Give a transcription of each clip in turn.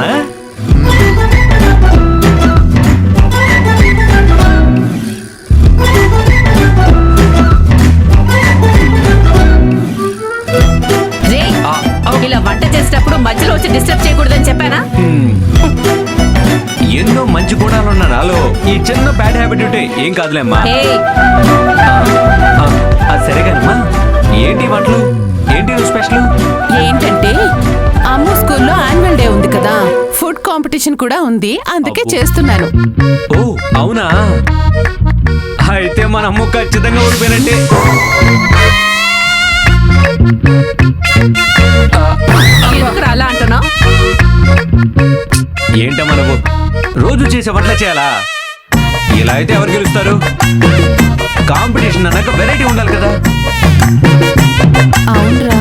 నాన్న. ఇలా వంట చేసేటప్పుడు మధ్యలో వచ్చి డిస్టర్బ్ చేయకూడదని చెప్పానా? ఎన్నో మంచి గుణాలున్న నాలో ఈ చిన్న బ్యాడ్ హ్యాబిట్ ఉంటే ఏం కాదులేమ్మా. సరేగానమ్మా, ఏంటి వంటలు, ఏంటి స్పెషల్? ఏంటంటే అమ్మ స్కూల్లో యాన్యువల్ డే ఉంది కదా, ఫుడ్ కాంపిటీషన్ కూడా ఉంది, అందుకే చేస్తున్నాను. ఓ అవునా, అయితే మన అమ్మ ఖచ్చితంగా ఓడిపోయినట్టే. ఎందుకు అలా అంటున్నా? ఏంటమ్మా నువ్వు రోజు చేసే వంటలు చేయాలా? ఇలా అయితే ఎవరు గెలుస్తారు? కాంపిటీషన్ అన్నాక వెరైటీ ఉండాలి కదా. అవునరా,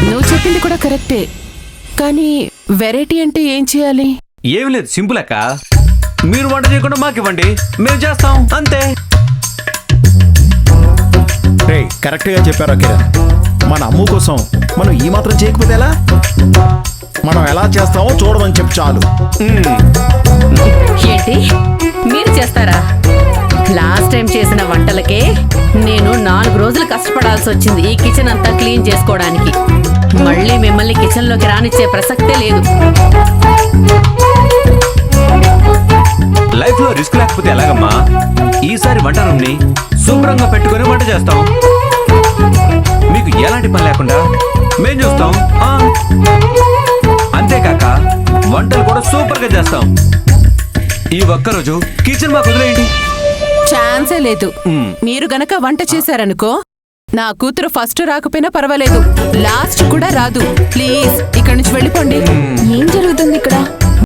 నువ్వు చెప్పింది కూడా కరెక్టే, కానీ వెరైటీ అంటే ఏం చేయాలి? ఏమి లేదు, సింపుల్ అక్క. మీరు వంట చేయకుండా మాకు ఇవ్వండి, మేము చేస్తాం అంతే. కరెక్ట్ గా చెప్పారు కిరణ్. మన అమ్ము కోసం మనం ఈ మాత్రం చేయకపోతే ఎలా? మనం ఎలా చేస్తామో చూడమని చెప్పు చాలు. ఏంటి మీరు చేస్తారా? లాస్ట్ టైం చేసిన వంటలకే నేను 4 రోజులు కష్టపడాల్సి వచ్చింది ఈ కిచెన్ అంతా క్లీన్ చేసుకోవడానికి. మళ్ళీ మిమ్మల్ని కిచెన్ లోకి రానిచ్చే ప్రసక్తే లేదు. లైఫ్ లో రిస్క్ లేకపోతే ఎలాగమ్మా? ఈసారి వంట రూమ్ని శుభ్రంగా పెట్టుకుని వంట చేస్తాం. మీకు ఎలాంటి పని లేకుండా మేం చూస్తాం. అంతేకాక వంటలు కూడా సూపర్ గా చేస్తాం. ఈ ఒక్కరోజు కిచెన్ మాకు వదిలేయండి. ఛాన్సే లేదు. మీరు గనక వంట చేశారనుకో, నా కూతురు ఫస్ట్ రాకపోయినా పర్వాలేదు, లాస్ట్ కూడా రాదు. ప్లీజ్ ఇక్కడి నుంచి వెళ్ళిపోండి. ఏం జరుగుతుంది